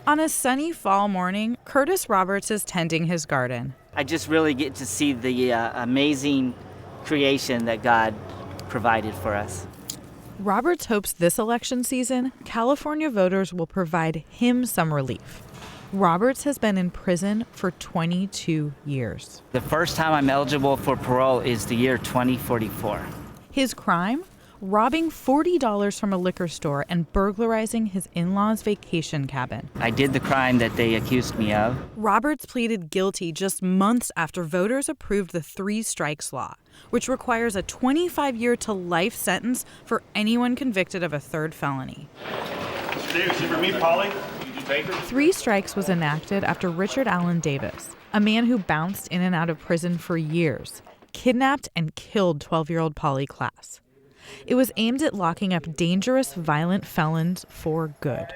On a sunny fall morning, Curtis Roberts is tending his garden. I just really get to see the amazing creation that God provided for us. Roberts hopes this election season, California voters will provide him some relief. Roberts has been in prison for 22 years. The first time I'm eligible for parole is the year 2044. His crime? Robbing $40 from a liquor store and burglarizing his in-laws' vacation cabin. I did the crime that they accused me of. Roberts pleaded guilty just months after voters approved the 3 strikes law, which requires a 25-year to life sentence for anyone convicted of a third felony. Mr. Davis, you for me, Polly? 3 strikes was enacted after Richard Allen Davis, a man who bounced in and out of prison for years, kidnapped and killed 12-year-old Polly Klaas. It was aimed at locking up dangerous, violent felons for good.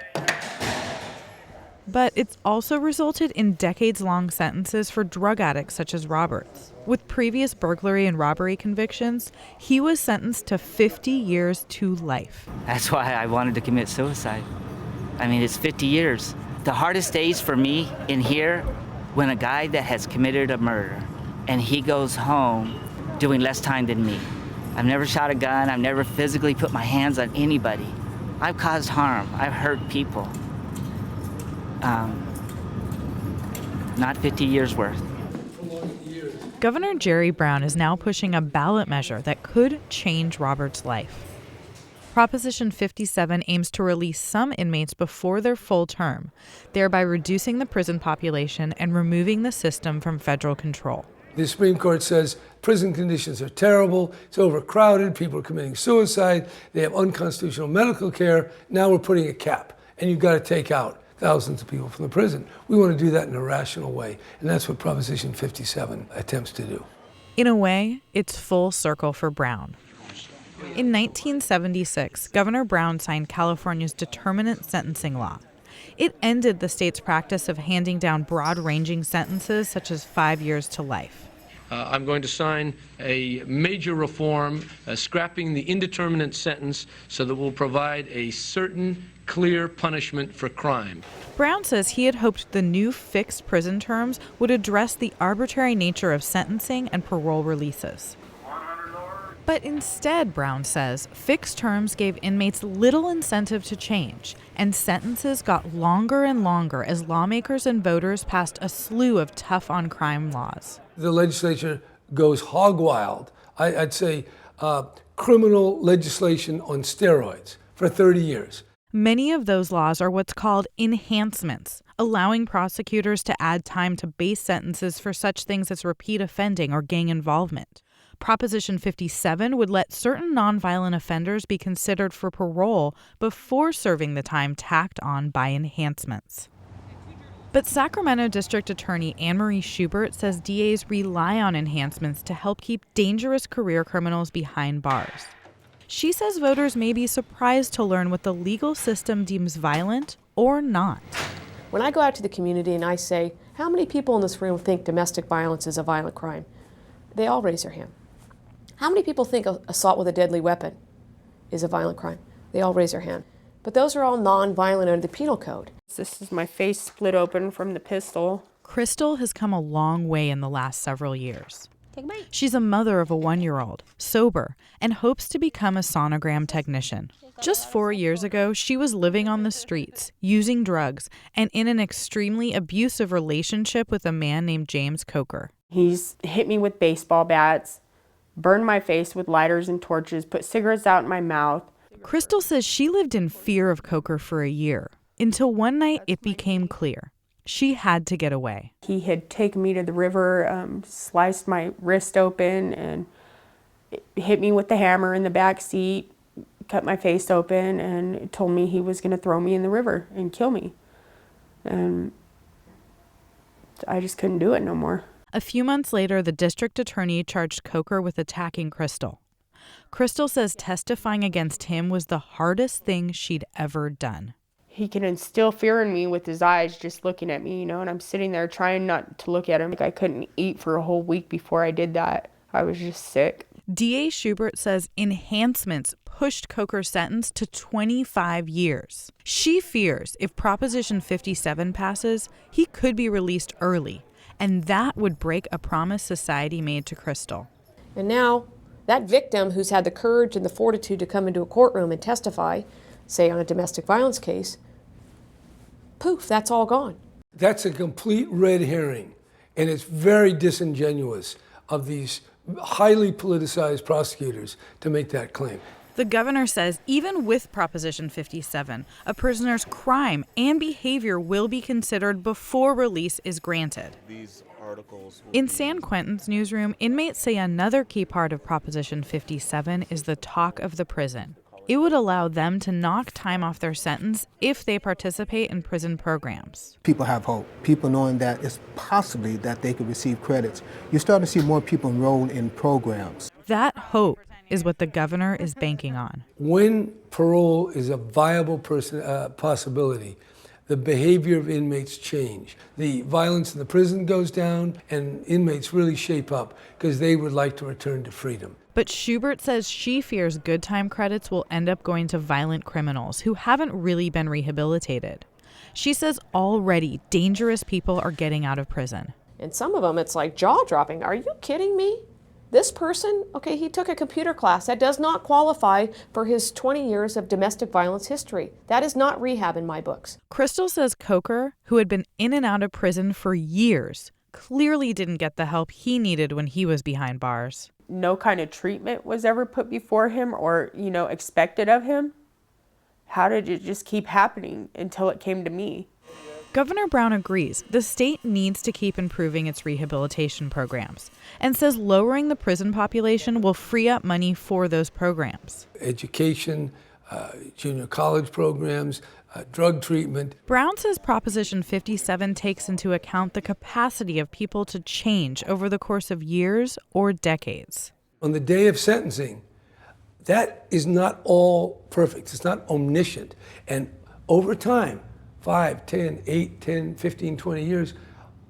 But it's also resulted in decades-long sentences for drug addicts such as Roberts. With previous burglary and robbery convictions, he was sentenced to 50 years to life. That's why I wanted to commit suicide. I mean, it's 50 years. The hardest days for me in here, when a guy that has committed a murder and he goes home doing less time than me. I've never shot a gun. I've never physically put my hands on anybody. I've caused harm. I've hurt people. Not 50 years worth. Governor Jerry Brown is now pushing a ballot measure that could change Roberts' life. Proposition 57 aims to release some inmates before their full term, thereby reducing the prison population and removing the system from federal control. The Supreme Court says prison conditions are terrible, it's overcrowded, people are committing suicide, they have unconstitutional medical care. Now we're putting a cap, and you've got to take out thousands of people from the prison. We want to do that in a rational way, and that's what Proposition 57 attempts to do. In a way, it's full circle for Brown. In 1976, Governor Brown signed California's determinate sentencing law. It ended the state's practice of handing down broad-ranging sentences such as 5 years to life. I'm going to sign a major reform, scrapping the indeterminate sentence so that we'll provide a certain clear punishment for crime. Brown says he had hoped the new fixed prison terms would address the arbitrary nature of sentencing and parole releases. But instead, Brown says, fixed terms gave inmates little incentive to change, and sentences got longer and longer as lawmakers and voters passed a slew of tough-on-crime laws. The legislature goes hog wild. I'd say criminal legislation on steroids for 30 years. Many of those laws are what's called enhancements, allowing prosecutors to add time to base sentences for such things as repeat offending or gang involvement. Proposition 57 would let certain nonviolent offenders be considered for parole before serving the time tacked on by enhancements. But Sacramento District Attorney Anne-Marie Schubert says DAs rely on enhancements to help keep dangerous career criminals behind bars. She says voters may be surprised to learn what the legal system deems violent or not. When I go out to the community and I say, how many people in this room think domestic violence is a violent crime? They all raise their hand. How many people think assault with a deadly weapon is a violent crime? They all raise their hand. But those are all non-violent under the penal code. This is my face split open from the pistol. Crystal has come a long way in the last several years. She's a mother of a 1-year-old, sober, and hopes to become a sonogram technician. Just 4 years ago, she was living on the streets, using drugs, and in an extremely abusive relationship with a man named James Coker. He's hit me with baseball bats, burned my face with lighters and torches, put cigarettes out in my mouth. Crystal says she lived in fear of Coker for a year, until one night it became clear. She had to get away. He had taken me to the river, sliced my wrist open, and hit me with the hammer in the back seat, cut my face open, and told me he was going to throw me in the river and kill me. And I just couldn't do it no more. A few months later, the district attorney charged Coker with attacking Crystal. Crystal says testifying against him was the hardest thing she'd ever done. He can instill fear in me with his eyes just looking at me, and I'm sitting there trying not to look at him. I couldn't eat for a whole week before I did that. I was just sick. DA Schubert says enhancements pushed Coker's sentence to 25 years. She fears if Proposition 57 passes, he could be released early, and that would break a promise society made to Crystal. And now, that victim who's had the courage and the fortitude to come into a courtroom and testify, say on a domestic violence case, poof, that's all gone. That's a complete red herring, and it's very disingenuous of these highly politicized prosecutors to make that claim. The governor says even with Proposition 57, a prisoner's crime and behavior will be considered before release is granted. In San Quentin's newsroom, inmates say another key part of Proposition 57 is the talk of the prison. It would allow them to knock time off their sentence if they participate in prison programs. People have hope. People knowing that it's possibly that they could receive credits. You're starting to see more people enroll in programs. That hope is what the governor is banking on. When parole is a viable possibility, the behavior of inmates change. The violence in the prison goes down, and inmates really shape up because they would like to return to freedom. But Schubert says she fears good time credits will end up going to violent criminals who haven't really been rehabilitated. She says already dangerous people are getting out of prison. And some of them, it's like jaw-dropping. Are you kidding me? This person, okay, he took a computer class. That does not qualify for his 20 years of domestic violence history. That is not rehab in my books. Crystal says Coker, who had been in and out of prison for years, clearly didn't get the help he needed when he was behind bars. No kind of treatment was ever put before him or, expected of him. How did it just keep happening until it came to me? Governor Brown agrees the state needs to keep improving its rehabilitation programs and says lowering the prison population will free up money for those programs. Education, junior college programs, drug treatment. Brown says Proposition 57 takes into account the capacity of people to change over the course of years or decades. On the day of sentencing, that is not all perfect. It's not omniscient. And over time, 5, 10, 8, 10, 15, 20 years,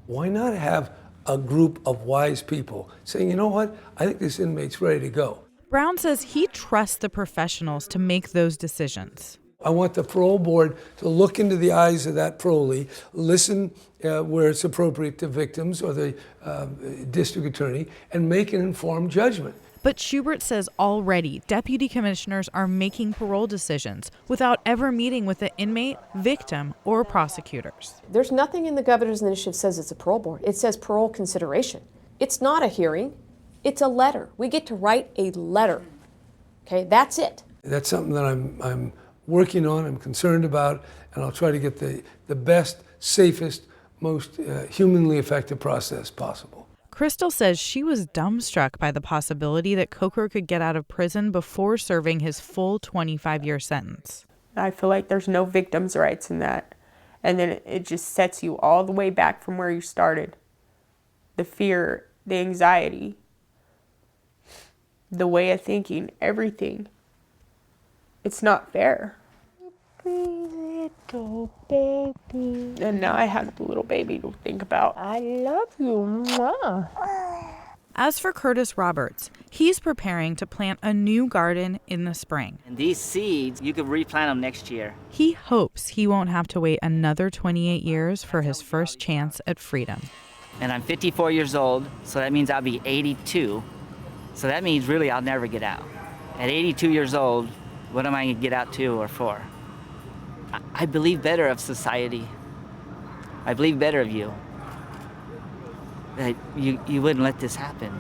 why not have a group of wise people saying, you know what, I think this inmate's ready to go. Brown says he trusts the professionals to make those decisions. I want the parole board to look into the eyes of that parolee, listen where it's appropriate to victims or the district attorney, and make an informed judgment. But Schubert says already deputy commissioners are making parole decisions without ever meeting with the inmate, victim, or prosecutors. There's nothing in the governor's initiative that says it's a parole board. It says parole consideration. It's not a hearing. It's a letter. We get to write a letter. Okay, that's it. That's something that I'm working on, I'm concerned about, and I'll try to get the best, safest, most humanly effective process possible. Crystal says she was dumbstruck by the possibility that Coker could get out of prison before serving his full 25-year sentence. I feel like there's no victim's rights in that. And then it just sets you all the way back from where you started. The fear, the anxiety, the way of thinking, everything. It's not fair. Little baby. And now I have the little baby to think about. I love you, Mama. As for Curtis Roberts, he's preparing to plant a new garden in the spring. And these seeds, you could replant them next year. He hopes he won't have to wait another 28 years for his first chance at freedom. And I'm 54 years old, so that means I'll be 82. So that means really I'll never get out. At 82 years old, what am I going to get out to or for? I believe better of society. I believe better of you. That you wouldn't let this happen.